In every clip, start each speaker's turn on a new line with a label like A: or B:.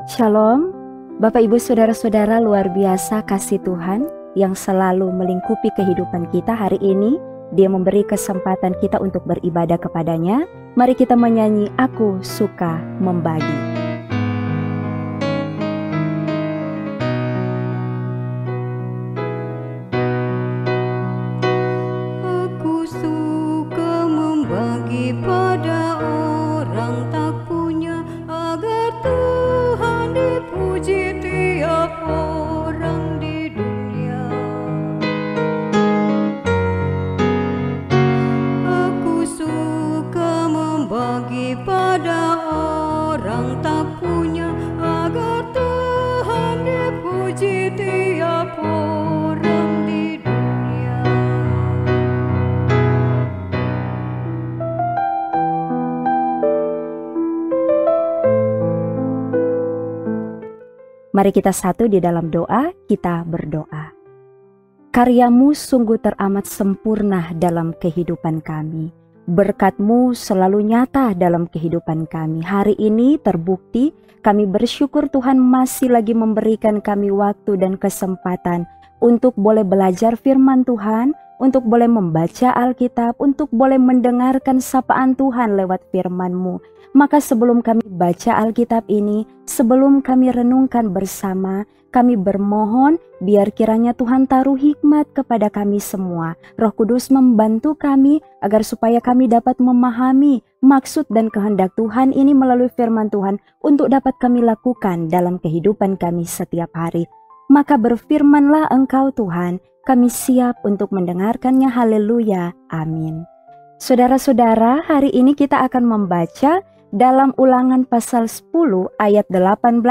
A: Shalom, Bapak Ibu Saudara-saudara luar biasa kasih Tuhan yang selalu melingkupi kehidupan kita hari ini. Dia memberi kesempatan kita untuk beribadah kepadanya. Mari kita menyanyi Aku Suka Membagi.
B: Aku suka membagi pada orang tak punya, agar Tuhan dipuji tiap orang di dunia. Aku suka membagi pada orang tak punya, agar Tuhan dipuji tiap orang di dunia.
A: Mari kita satu di dalam doa, kita berdoa. Karyamu sungguh teramat sempurna dalam kehidupan kami. Berkat-Mu selalu nyata dalam kehidupan kami. Hari ini terbukti kami bersyukur Tuhan masih lagi memberikan kami waktu dan kesempatan untuk boleh belajar firman Tuhan, untuk boleh membaca Alkitab, untuk boleh mendengarkan sapaan Tuhan lewat firman-Mu. Maka sebelum kami baca Alkitab ini, sebelum kami renungkan bersama, kami bermohon biar kiranya Tuhan taruh hikmat kepada kami semua. Roh Kudus membantu kami agar supaya kami dapat memahami maksud dan kehendak Tuhan ini melalui firman Tuhan untuk dapat kami lakukan dalam kehidupan kami setiap hari. Maka berfirmanlah Engkau Tuhan, kami siap untuk mendengarkannya. Haleluya, amin. Saudara-saudara, hari ini kita akan membaca dalam Ulangan pasal 10 ayat 18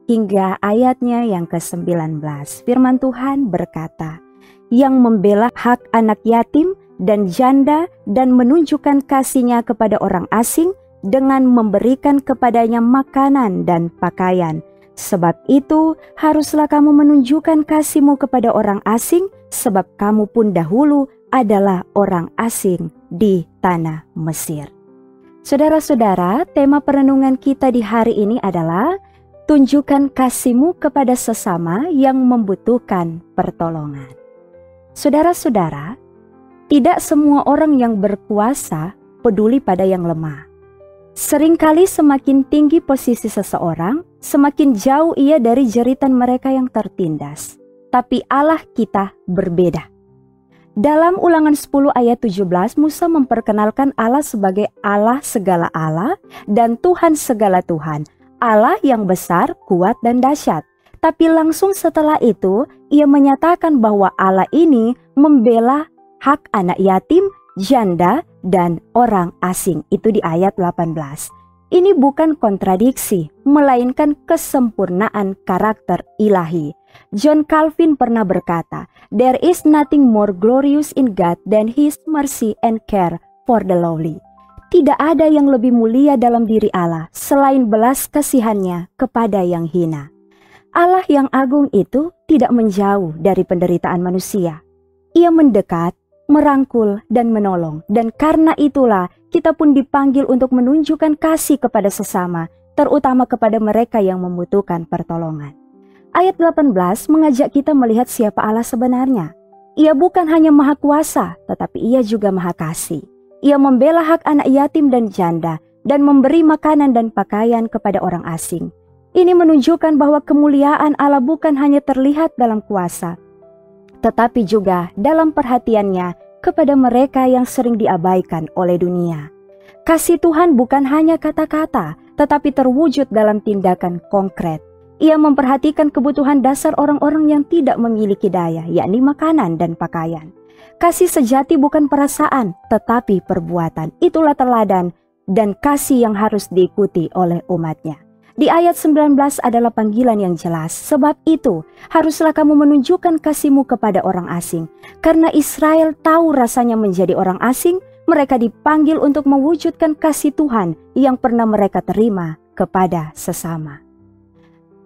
A: hingga ayatnya yang ke-19. Firman Tuhan berkata, yang membela hak anak yatim dan janda dan menunjukkan kasih-Nya kepada orang asing dengan memberikan kepadanya makanan dan pakaian. Sebab itu haruslah kamu menunjukkan kasih-Mu kepada orang asing, sebab kamu pun dahulu adalah orang asing di tanah Mesir. Saudara-saudara, tema perenungan kita di hari ini adalah tunjukkan kasih-Mu kepada sesama yang membutuhkan pertolongan. Saudara-saudara, tidak semua orang yang berkuasa peduli pada yang lemah. Seringkali semakin tinggi posisi seseorang, semakin jauh ia dari jeritan mereka yang tertindas. Tapi Allah kita berbeda. Dalam Ulangan 10 ayat 17, Musa memperkenalkan Allah sebagai Allah segala Allah dan Tuhan segala Tuhan. Allah yang besar, kuat dan dahsyat. Tapi langsung setelah itu, ia menyatakan bahwa Allah ini membela hak anak yatim, janda, dan orang asing. Itu di ayat 18. Ini bukan kontradiksi, melainkan kesempurnaan karakter ilahi. John Calvin pernah berkata, "There is nothing more glorious in God than His mercy and care for the lowly." Tidak ada yang lebih mulia dalam diri Allah selain belas kasihan-Nya kepada yang hina. Allah yang agung itu tidak menjauh dari penderitaan manusia. Ia mendekat, merangkul, dan menolong. Dan karena itulah kita pun dipanggil untuk menunjukkan kasih kepada sesama, terutama kepada mereka yang membutuhkan pertolongan. Ayat 18 mengajak kita melihat siapa Allah sebenarnya. Ia bukan hanya maha kuasa, tetapi ia juga maha kasih. Ia membela hak anak yatim dan janda, dan memberi makanan dan pakaian kepada orang asing. Ini menunjukkan bahwa kemuliaan Allah bukan hanya terlihat dalam kuasa, tetapi juga dalam perhatiannya kepada mereka yang sering diabaikan oleh dunia. Kasih Tuhan bukan hanya kata-kata, tetapi terwujud dalam tindakan konkret. Ia memperhatikan kebutuhan dasar orang-orang yang tidak memiliki daya, yakni makanan dan pakaian. Kasih sejati bukan perasaan, tetapi perbuatan. Itulah teladan dan kasih yang harus diikuti oleh umat-Nya. Di ayat 19 adalah panggilan yang jelas. Sebab itu, haruslah kamu menunjukkan kasih-Mu kepada orang asing. Karena Israel tahu rasanya menjadi orang asing, mereka dipanggil untuk mewujudkan kasih Tuhan yang pernah mereka terima kepada sesama.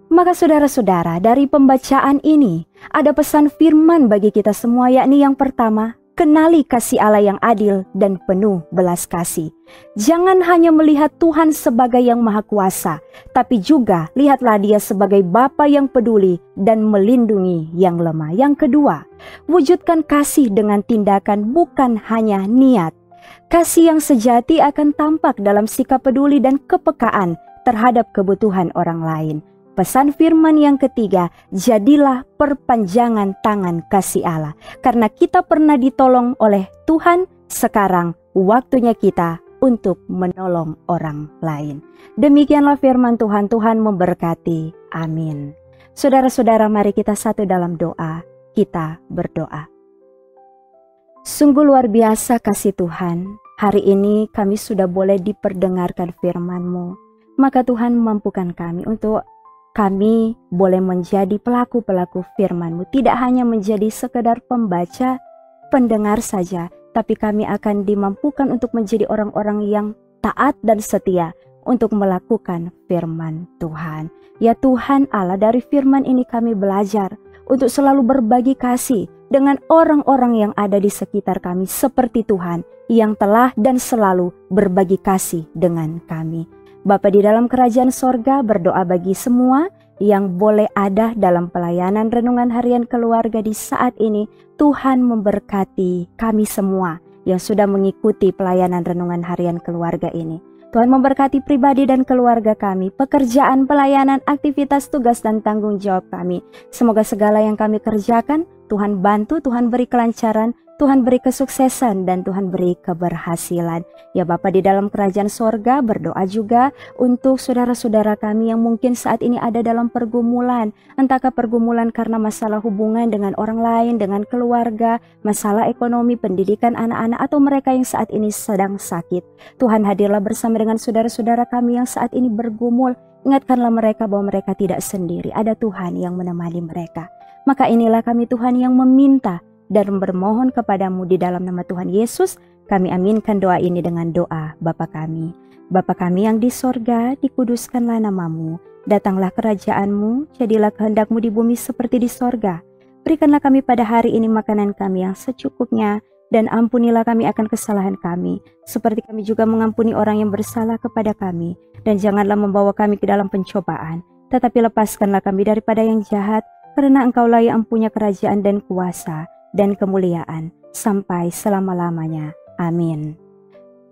A: Maka saudara-saudara, dari pembacaan ini ada pesan firman bagi kita semua, yakni yang pertama, kenali kasih Allah yang adil dan penuh belas kasih. Jangan hanya melihat Tuhan sebagai yang maha kuasa, tapi juga lihatlah Dia sebagai Bapa yang peduli dan melindungi yang lemah. Yang kedua, wujudkan kasih dengan tindakan, bukan hanya niat. Kasih yang sejati akan tampak dalam sikap peduli dan kepekaan terhadap kebutuhan orang lain. Pesan firman yang ketiga, jadilah perpanjangan tangan kasih Allah. Karena kita pernah ditolong oleh Tuhan, sekarang waktunya kita untuk menolong orang lain. Demikianlah firman Tuhan. Tuhan memberkati. Amin. Saudara-saudara, mari kita satu dalam doa. Kita berdoa. Sungguh luar biasa kasih Tuhan. Hari ini kami sudah boleh diperdengarkan firman-Mu. Maka Tuhan mampukan kami untuk kami boleh menjadi pelaku-pelaku firman-Mu. Tidak hanya menjadi sekedar pembaca, pendengar saja, tapi kami akan dimampukan untuk menjadi orang-orang yang taat dan setia untuk melakukan firman Tuhan. Ya Tuhan Allah, dari firman ini kami belajar untuk selalu berbagi kasih dengan orang-orang yang ada di sekitar kami, seperti Tuhan yang telah dan selalu berbagi kasih dengan kami. Bapa di dalam kerajaan sorga, berdoa bagi semua yang boleh ada dalam pelayanan renungan harian keluarga di saat ini. Tuhan memberkati kami semua yang sudah mengikuti pelayanan renungan harian keluarga ini. Tuhan memberkati pribadi dan keluarga kami, pekerjaan, pelayanan, aktivitas, tugas, dan tanggung jawab kami. Semoga segala yang kami kerjakan, Tuhan bantu, Tuhan beri kelancaran, Tuhan beri kesuksesan, dan Tuhan beri keberhasilan. Ya Bapa di dalam kerajaan sorga, berdoa juga untuk saudara-saudara kami yang mungkin saat ini ada dalam pergumulan. Entahkah pergumulan karena masalah hubungan dengan orang lain, dengan keluarga, masalah ekonomi, pendidikan anak-anak, atau mereka yang saat ini sedang sakit. Tuhan hadirlah bersama dengan saudara-saudara kami yang saat ini bergumul. Ingatkanlah mereka bahwa mereka tidak sendiri, ada Tuhan yang menemani mereka. Maka inilah kami Tuhan yang meminta dan bermohon kepadamu di dalam nama Tuhan Yesus. Kami aminkan doa ini dengan doa Bapa kami. Bapa kami yang di sorga, dikuduskanlah namamu. Datanglah kerajaanmu, jadilah kehendakmu di bumi seperti di sorga. Berikanlah kami pada hari ini makanan kami yang secukupnya, dan ampunilah kami akan kesalahan kami, seperti kami juga mengampuni orang yang bersalah kepada kami. Dan janganlah membawa kami ke dalam pencobaan, tetapi lepaskanlah kami daripada yang jahat, karena Engkaulah yang punya kerajaan dan kuasa dan kemuliaan sampai selama-lamanya. Amin.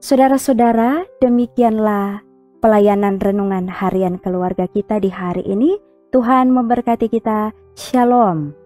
A: Saudara-saudara, demikianlah pelayanan renungan harian keluarga kita di hari ini. Tuhan memberkati kita. Shalom.